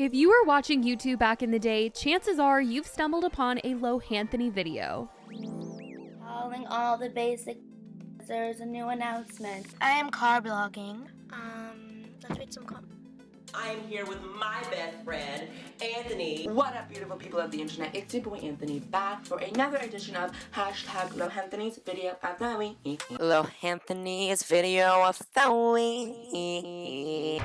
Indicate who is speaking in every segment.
Speaker 1: If you were watching YouTube back in the day, chances are you've stumbled upon a Lohanthony video.
Speaker 2: Calling all the basic. There's a new announcement.
Speaker 3: I am car blogging. Let's read some comments.
Speaker 4: I am here with my best friend, Anthony. What up, beautiful people of the internet? It's your boy Anthony back for another edition of #Lohanthony's Video of the Week. Lohanthony's Video of the Week.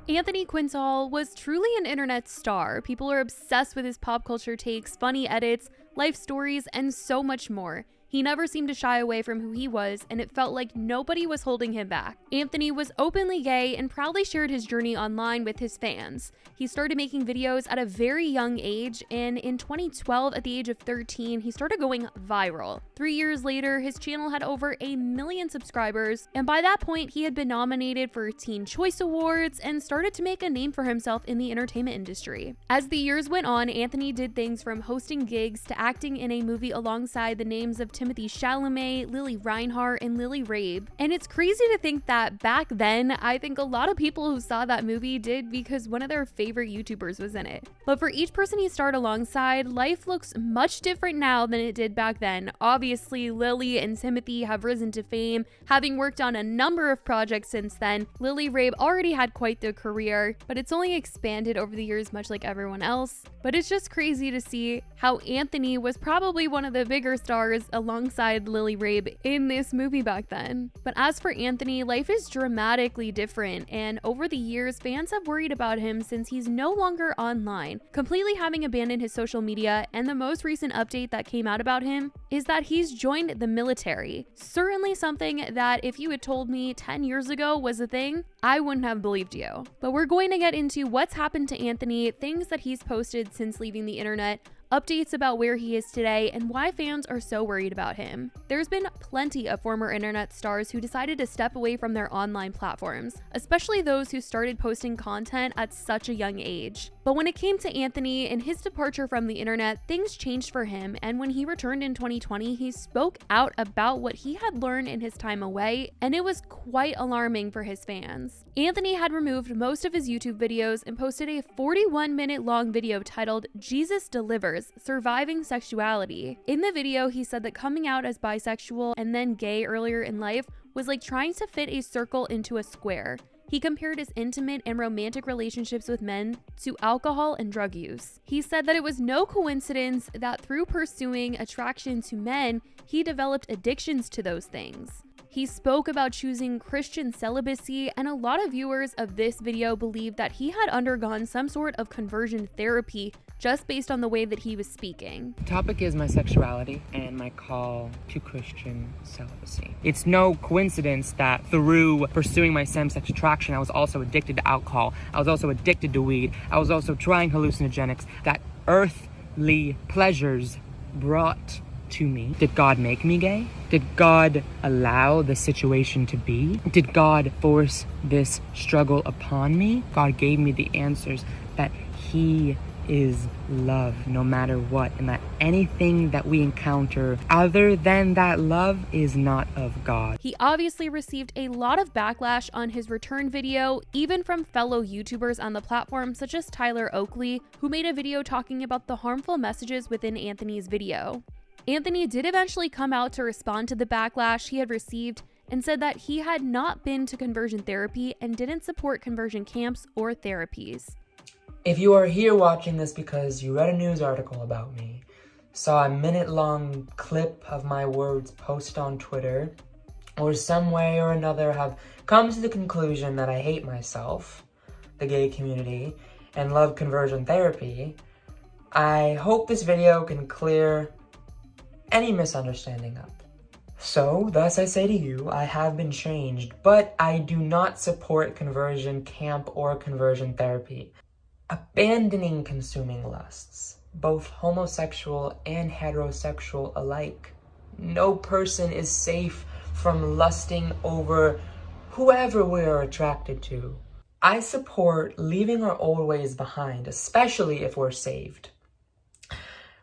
Speaker 1: Anthony Quintal was truly an internet star. People are obsessed with his pop culture takes, funny edits, life stories, and so much more. He never seemed to shy away from who he was, and it felt like nobody was holding him back. Anthony was openly gay and proudly shared his journey online with his fans. He started making videos at a very young age, and in 2012, at the age of 13, he started going viral. 3 years later, his channel had over 1 million subscribers, and by that point, he had been nominated for Teen Choice Awards and started to make a name for himself in the entertainment industry. As the years went on, Anthony did things from hosting gigs to acting in a movie alongside the names of Timothy Chalamet, Lily Reinhart, and Lily Rabe. And it's crazy to think that back then, I think a lot of people who saw that movie did because one of their favorite YouTubers was in it. But for each person he starred alongside, life looks much different now than it did back then. Obviously, Lily and Timothy have risen to fame, having worked on a number of projects since then. Lily Rabe already had quite the career, but it's only expanded over the years, much like everyone else. But it's just crazy to see how Anthony was probably one of the bigger stars alongside Lily Rabe in this movie back then. But as for Anthony, life is dramatically different, and over the years, fans have worried about him since he's no longer online, completely having abandoned his social media, and the most recent update that came out about him is that he's joined the military. Certainly something that if you had told me 10 years ago was a thing, I wouldn't have believed you. But we're going to get into what's happened to Anthony, things that he's posted since leaving the internet, updates about where he is today, and why fans are so worried about him. There's been plenty of former internet stars who decided to step away from their online platforms, especially those who started posting content at such a young age. But when it came to Anthony and his departure from the internet, things changed for him, and when he returned in 2020, he spoke out about what he had learned in his time away, and it was quite alarming for his fans. Anthony had removed most of his YouTube videos and posted a 41-minute long video titled "Jesus Delivers: Surviving Sexuality." In the video, he said that coming out as bisexual and then gay earlier in life was like trying to fit a circle into a square. He compared his intimate and romantic relationships with men to alcohol and drug use. He said that it was no coincidence that through pursuing attraction to men, he developed addictions to those things. He spoke about choosing Christian celibacy, and a lot of viewers of this video believe that he had undergone some sort of conversion therapy just based on the way that he was speaking.
Speaker 5: The topic is my sexuality and my call to Christian celibacy. It's no coincidence that through pursuing my same-sex attraction, I was also addicted to alcohol. I was also addicted to weed. I was also trying hallucinogenics that earthly pleasures brought to me. Did God make me gay? Did God allow the situation to be? Did God force this struggle upon me? God gave me the answers that He is love no matter what, and that anything that we encounter other than that love is not of God.
Speaker 1: He obviously received a lot of backlash on his return video, even from fellow YouTubers on the platform such as Tyler Oakley, who made a video talking about the harmful messages within Anthony's video. Anthony did eventually come out to respond to the backlash he had received and said that he had not been to conversion therapy and didn't support conversion camps or therapies.
Speaker 5: If you are here watching this because you read a news article about me, saw a minute-long clip of my words posted on Twitter, or some way or another have come to the conclusion that I hate myself, the gay community, and love conversion therapy, I hope this video can clear any misunderstanding up. So, thus I say to you, I have been changed, but I do not support conversion camp or conversion therapy. Abandoning consuming lusts, both homosexual and heterosexual alike. No person is safe from lusting over whoever we are attracted to. I support leaving our old ways behind, especially if we're saved.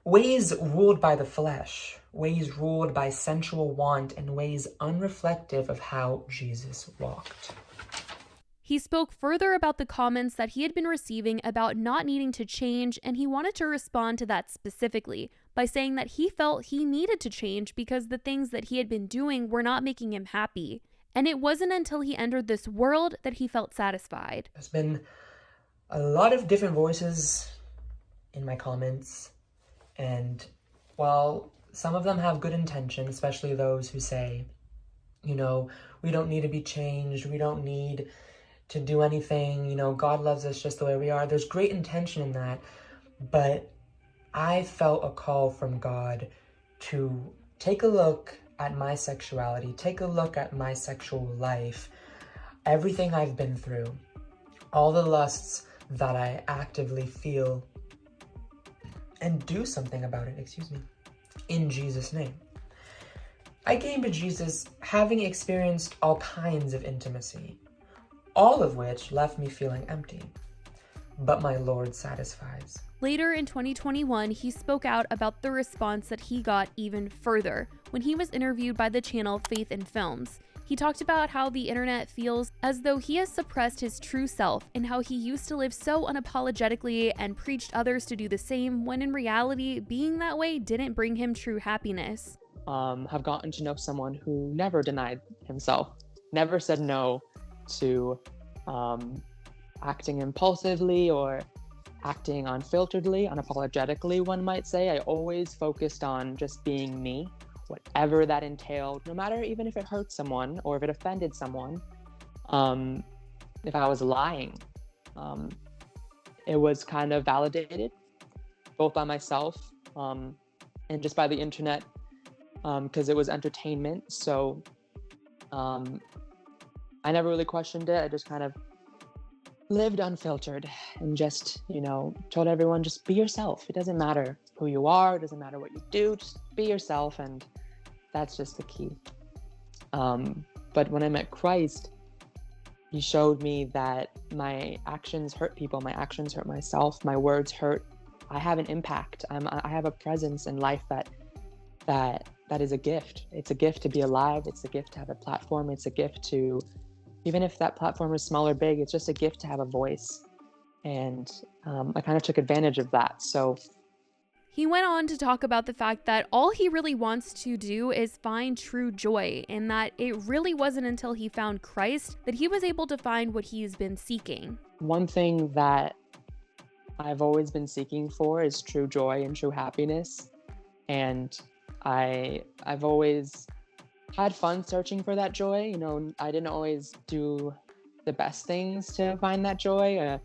Speaker 5: Ways ruled by the flesh, ways ruled by sensual want, and ways unreflective of how Jesus walked.
Speaker 1: He spoke further about the comments that he had been receiving about not needing to change, and he wanted to respond to that specifically by saying that he felt he needed to change because the things that he had been doing were not making him happy. And it wasn't until he entered this world that he felt satisfied.
Speaker 5: There's been a lot of different voices in my comments, and while some of them have good intention, especially those who say, you know, we don't need to be changed, we don't need to do anything, you know, God loves us just the way we are. There's great intention in that, but I felt a call from God to take a look at my sexuality, take a look at my sexual life, everything I've been through, all the lusts that I actively feel, and do something about it, in Jesus' name. I came to Jesus having experienced all kinds of intimacy, all of which left me feeling empty, but my Lord satisfies.
Speaker 1: Later in 2021, he spoke out about the response that he got even further when he was interviewed by the channel Faith in Films. He talked about how the internet feels as though he has suppressed his true self and how he used to live so unapologetically and preached others to do the same, when in reality, being that way didn't bring him true happiness.
Speaker 6: Have gotten to know someone who never denied himself, never said no to acting impulsively or acting unfilteredly, unapologetically, one might say. I always focused on just being me, whatever that entailed, no matter even if it hurt someone or if it offended someone. If I was lying, it was kind of validated both by myself and just by the internet, because it was entertainment. So I never really questioned it. I just kind of lived unfiltered and just, you know, told everyone, just be yourself. It doesn't matter who you are. It doesn't matter what you do. Just be yourself. And that's just the key. But when I met Christ, he showed me that my actions hurt people. My actions hurt myself. My words hurt. I have an impact. I have a presence in life that is a gift. It's a gift to be alive. It's a gift to have a platform. It's a gift to, even if that platform is small or big, it's just a gift to have a voice. And I kind of took advantage of that. So
Speaker 1: he went on to talk about the fact that all he really wants to do is find true joy, and that it really wasn't until he found Christ that he was able to find what he's been seeking.
Speaker 6: One thing that I've always been seeking for is true joy and true happiness. And I've always had fun searching for that joy. You know, I didn't always do the best things to find that joy,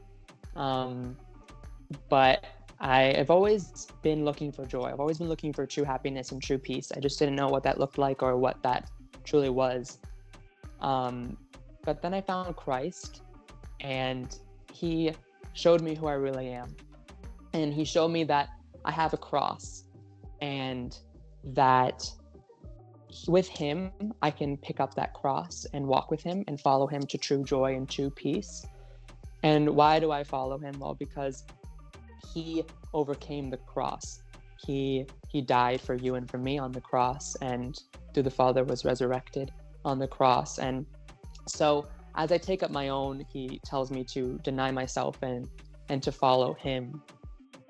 Speaker 6: but I've always been looking for joy. I've always been looking for true happiness and true peace. I just didn't know what that looked like or what that truly was. But then I found Christ, and he showed me who I really am. And he showed me that I have a cross, and that with him, I can pick up that cross and walk with him and follow him to true joy and true peace. And why do I follow him? Well, because he overcame the cross. He died for you and for me on the cross, and through the Father was resurrected on the cross. And so as I take up my own, he tells me to deny myself and to follow him.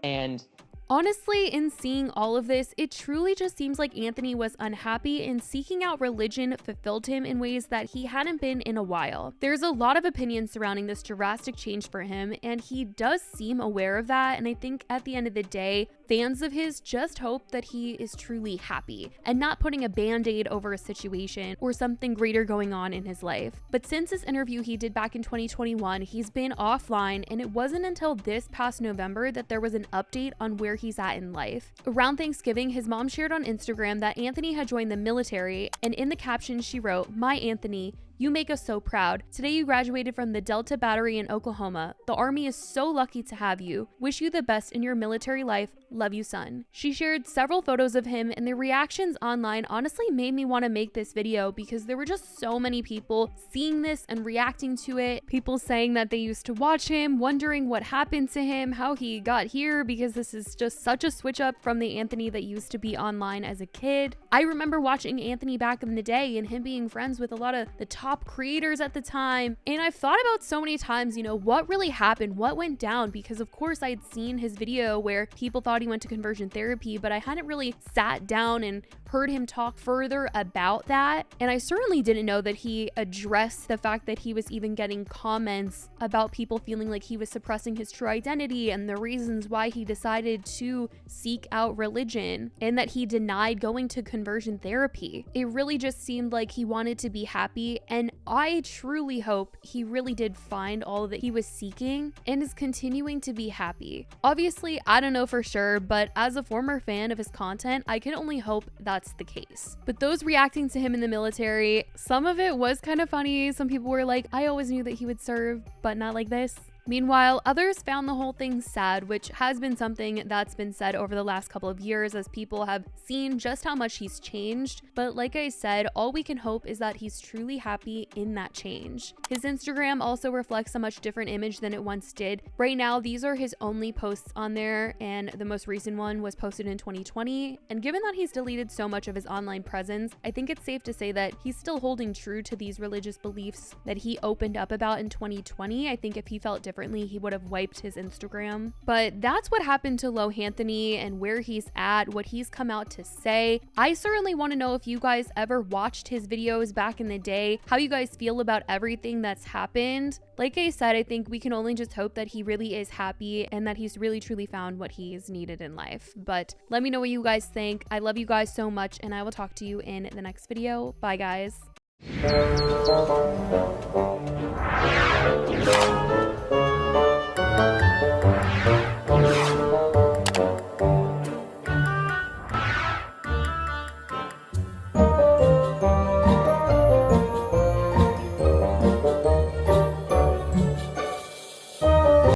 Speaker 6: And
Speaker 1: honestly, in seeing all of this, it truly just seems like Anthony was unhappy, and seeking out religion fulfilled him in ways that he hadn't been in a while. There's a lot of opinions surrounding this drastic change for him, and he does seem aware of that. And I think at the end of the day, fans of his just hope that he is truly happy and not putting a band-aid over a situation or something greater going on in his life. But since this interview he did back in 2021, he's been offline, and it wasn't until this past November that there was an update on where he's at in life. Around Thanksgiving, his mom shared on Instagram that Anthony had joined the military, and in the caption she wrote, "My Anthony, you make us so proud. Today you graduated from the Delta Battery in Oklahoma. The Army is so lucky to have you. Wish you the best in your military life. Love you, son." She shared several photos of him, and the reactions online honestly made me want to make this video because there were just so many people seeing this and reacting to it. People saying that they used to watch him, wondering what happened to him, how he got here, because this is just such a switch up from the Anthony that used to be online as a kid. I remember watching Anthony back in the day and him being friends with a lot of the top top creators at the time. And I've thought about so many times, you know, what really happened, what went down, because of course I'd seen his video where people thought he went to conversion therapy, but I hadn't really sat down and heard him talk further about that. And I certainly didn't know that he addressed the fact that he was even getting comments about people feeling like he was suppressing his true identity and the reasons why he decided to seek out religion, and that he denied going to conversion therapy. It really just seemed like he wanted to be happy, and I truly hope he really did find all that he was seeking and is continuing to be happy. Obviously, I don't know for sure, but as a former fan of his content, I can only hope that's the case. But those reacting to him in the military, some of it was kind of funny. Some people were like, I always knew that he would serve, but not like this. Meanwhile, others found the whole thing sad, which has been something that's been said over the last couple of years as people have seen just how much he's changed. But like I said, all we can hope is that he's truly happy in that change. His Instagram also reflects a much different image than it once did. Right now, these are his only posts on there, and the most recent one was posted in 2020. And given that he's deleted so much of his online presence, I think it's safe to say that he's still holding true to these religious beliefs that he opened up about in 2020. I think if he felt differently, he would have wiped his Instagram. But that's what happened to Lohanthony and where he's at, what he's come out to say. I certainly want to know if you guys ever watched his videos back in the day, how you guys feel about everything that's happened. Like I said, I think we can only just hope that he really is happy and that he's really truly found what he's needed in life. But let me know what you guys think. I love you guys so much, and I will talk to you in the next video. Bye, guys.